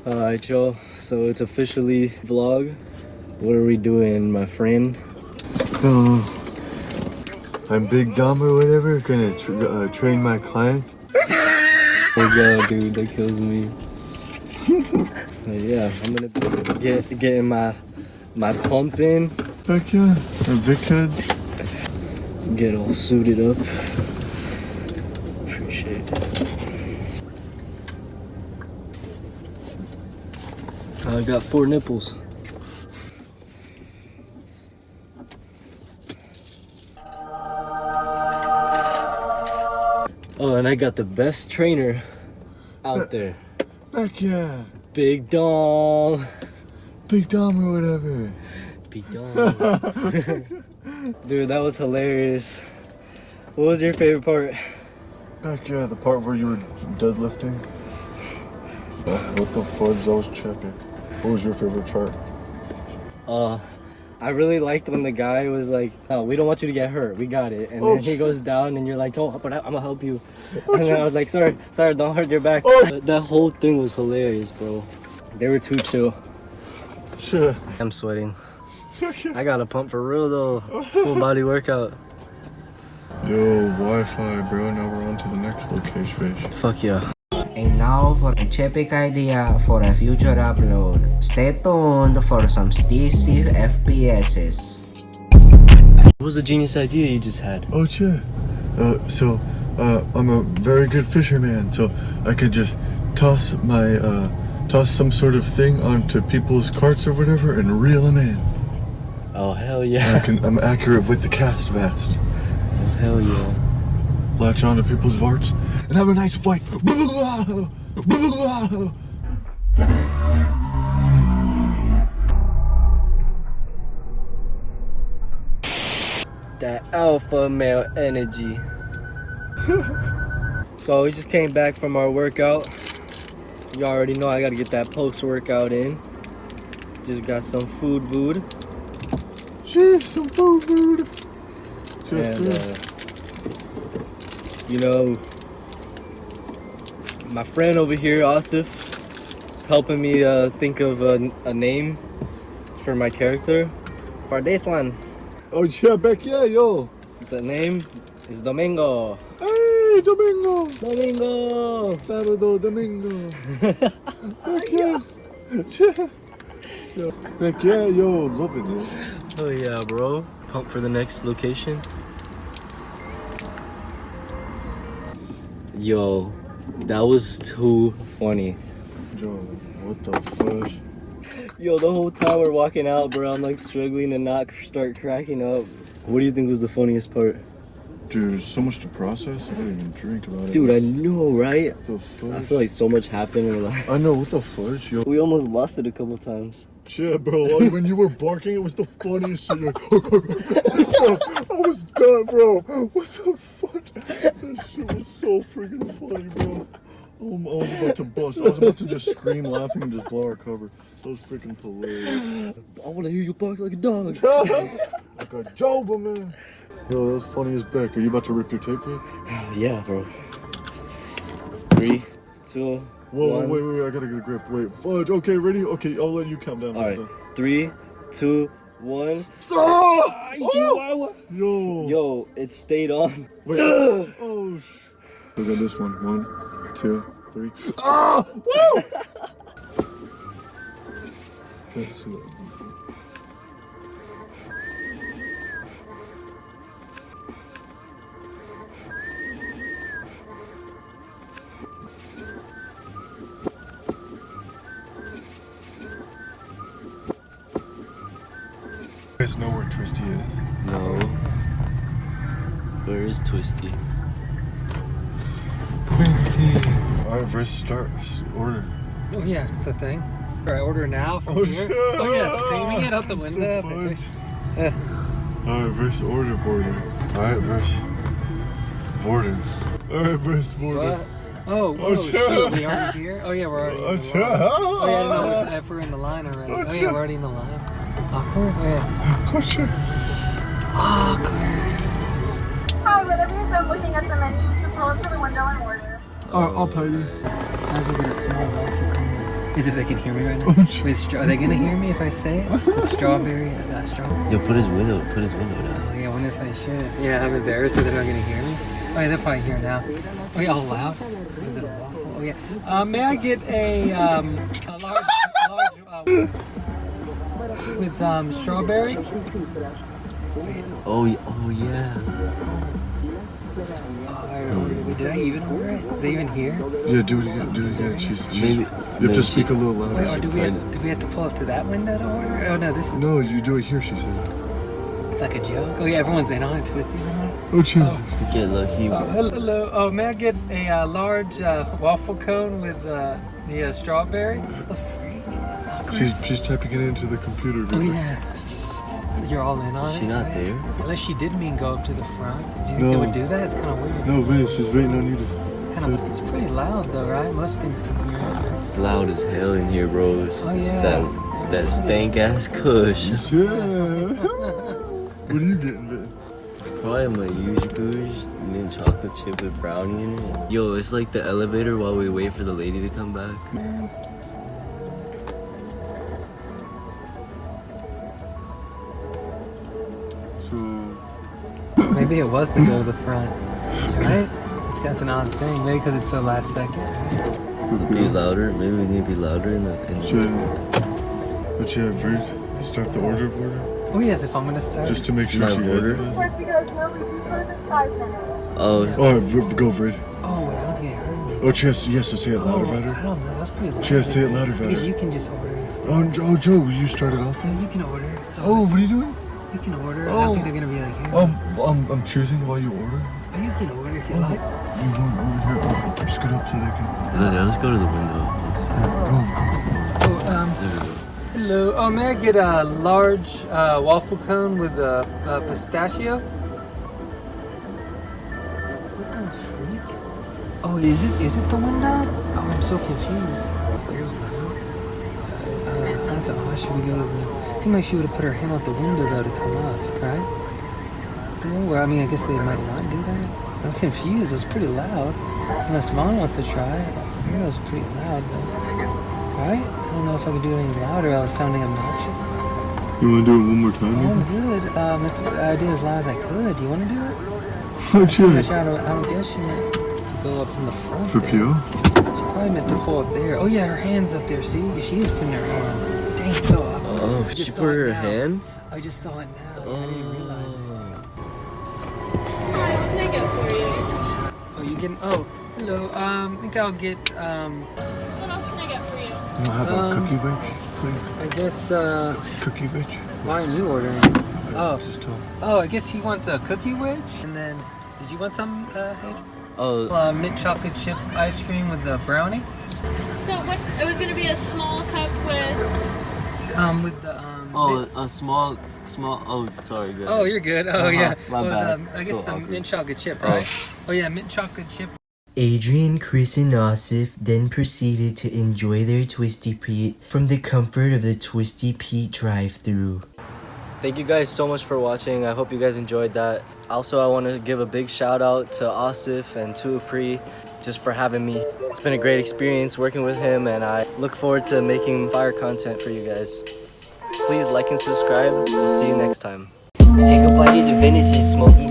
Alright, y'all. So it's officially vlog. What are we doing, my friend? I'm Big Dom or whatever, gonna train my client. Oh god, dude, that kills me. Yeah, I'm gonna be getting my pump in. Heck yeah, my big heads. Get all suited up. Appreciate it. I got 4 nipples. Oh, and I got the best trainer out there. Heck yeah. Big Dom. Big Dom or whatever. Big Dom. Dude, that was hilarious. What was your favorite part? Heck yeah, the part where you were deadlifting. What the fudge, that was epic. What was your favorite part? I really liked when the guy was like, "Oh, we don't want you to get hurt. We got it." And then he goes down, and you're like, "Oh, but I'm gonna help you." And then I was like, "Sorry, don't hurt your back." That whole thing was hilarious, bro. They were too chill. Sure. I'm sweating. I got a pump for real though. Full body workout. Yo, Wi-Fi, bro. Now we're on to the next location. Fuck yeah. And now for a epic idea for a future upload. Stay tuned for some sticky FPSs. What was the genius idea you just had? Oh, sure. I'm a very good fisherman, so I could just toss some sort of thing onto people's carts or whatever and reel them in. Oh hell yeah. I'm accurate with the cast vest. Oh, hell yeah. Latch onto people's varts and have a nice fight. That alpha male energy. So we just came back from our workout. You already know I gotta get that post-workout in. Just got some food. Jeez, some food. Just And, you know, my friend over here, Asif, is helping me think of a name for my character. For this one, Oh yeah, back yeah, yo. the name is Domingo. Hey, Domingo. Domingo! Sábado, Domingo. Heck yeah. Heck yeah, yo, loving it. Oh yeah, bro. Pump for the next location. Yo, that was too funny. Yo, what the fudge? Yo, the whole time we're walking out, bro, I'm like struggling to not start cracking up. What do you think was the funniest part? Dude, there's so much to process. I didn't even drink about it. Dude, I know, right? What the fudge? I feel like so much happened. We're like, I know, what the fudge, yo. we almost lost it a couple times. Yeah, bro, like, when you were barking, it was the funniest shit. Like, I was done, bro. What the fuck? That shit was so freaking funny, bro. I was about to bust. I was about to just scream laughing and just blow our cover. That was freaking hilarious. I want to hear you bark like a dog. Like a Joba, man. Yo, that was funny as Beck. Are you about to rip your tape, kid? Yeah, bro. 3, 2, Whoa, 1. wait, I gotta get a grip. Wait, fudge. Okay, ready? Okay, I'll let you count down. All right, 3, 2, 1. Oh! Yo. Yo, it stayed on. Wait. Oh, look at this one. 1, 2, 3. Ah! Woo! Okay, see that. You guys know where Twisty is? No. Where is Twisty? Twisty. Alright, verse start. Order. Oh yeah, it's the thing. Alright, order now from here. Shit. Oh yeah, screaming it out the window. Alright, verse order Vorden. Alright, verse Vorden. Alright, verse Vorden. What? Oh shit. shoot, we already here? Oh yeah, we're already in the shit. line. Oh yeah, no, if we're in the line already. Oh yeah, we're already in the line. Awkward? Oh yeah. Oh shit. Awkward. Hi, whatever you're done looking at the menu, you can pull up to the window and order. I'll pay you. Might as well get a small one for coming. Is if they can hear me right now. Oh, shit. Wait, are they gonna hear me if I say it? Strawberry, strawberry. Yo, put his window down. Oh yeah, I wonder if I should. Yeah, I'm embarrassed that they're not gonna hear me. Oh yeah, they're probably here now. Oh yeah, all loud. Is it a waffle? Oh yeah. May I get a large with strawberry? Oh yeah. Wait, did I even order it? Is they even here? Yeah, do it again. She's Maybe, you have to speak a little louder. Wait, or do we have to pull up to that window to order? Oh no, this is. No, you do it here, she said. It's like a joke. Oh yeah, everyone's in on it. Twisty's in on it. Oh, cheers. Get lucky. Hello. Oh, may I get a large waffle cone with the strawberry? What the freak? She's typing it into the computer. Oh yeah. So you're all in on it? Is she not right? there? Unless she did mean go up to the front. Do you think they would do that? It's kind of weird. No, Vince, she's waiting on you to. It's pretty loud though, right? Most things can hear it. It's loud as hell in here, bro. It's that stank ass kush. Yeah. What are you getting, Vince? Probably my huge kush, mint chocolate chip with brownie in it. Yo, it's like the elevator while we wait for the lady to come back. So. Maybe it was to go to the front, right? That's an odd thing. Maybe because it's the last second. Be louder. Maybe we need to be louder in the. But you have Vid start the order of order? Oh yes, if I'm gonna start. Just to make sure she order. has it. Because no, we do close in 5 minutes. Oh. Oh, go Vid. Oh wait, I don't think I heard me. Oh, she has to say it louder, I Vader. don't know. That's pretty loud. She has to say it louder, Because Vader. you can just order instead. Oh, Joe, will you start it off? No, you can order. It's all Oh, right. what are you doing? You can order. I Oh. don't think they're gonna be like here. I'm choosing while you order. Oh, you can order if you like. You want over here? Oh, scoot up so they can. Yeah, let's go to the window. Go. Oh, There we go. hello. Oh, may I get a large waffle cone with pistachio? What the freak? Oh, is it the window? Oh, I'm so confused. Here's the that's odd. Should we go to the? Seemed like she would have put her hand out the window though to come up, right? Well, I mean, I guess they might not do that. I'm confused. It was pretty loud. Unless Vaughn wants to try. I hear it was pretty loud though. Right? I don't know if I could do it any louder. I was sounding obnoxious. You want to do it one more Oh, time? I'm good. I did as loud as I could. Do you want to do it? Oh, cheers. I don't guess she meant to go up in the front. For there. Pio? She probably meant to pull up there. Oh yeah, her hand's up there. See, she is putting her hand. Dang, it's so awkward. Oh, I she just put saw it her now. hand? I just saw it now. I didn't realize it. Hi, what can I get for you? Oh, you getting? Oh, hello. I think I'll get. What else can I get for you? You want to have a cookie bitch, please? I guess. Cookie bitch? Why are you ordering? Oh. Just tell. Oh, I guess he wants a cookie wedge. And then, did you want some, Adrian? Oh, Mint chocolate chip ice cream with the brownie. So it was gonna be a small cup With the a small. Oh, sorry. Good. Oh, you're good. Oh yeah. My bad. I guess So the awkward. mint chocolate chip, right? Oh yeah, mint chocolate chip. Adrian, Chris, and Asif then proceeded to enjoy their Twisty Pete from the comfort of the Twisty Pete drive-thru. Thank you guys so much for watching. I hope you guys enjoyed that. Also, I want to give a big shout out to Asif and to Apri just for having me. It's been a great experience working with him, and I look forward to making fire content for you guys. Please like and subscribe. We'll see you next time. Say goodbye to the venaces, Smokey.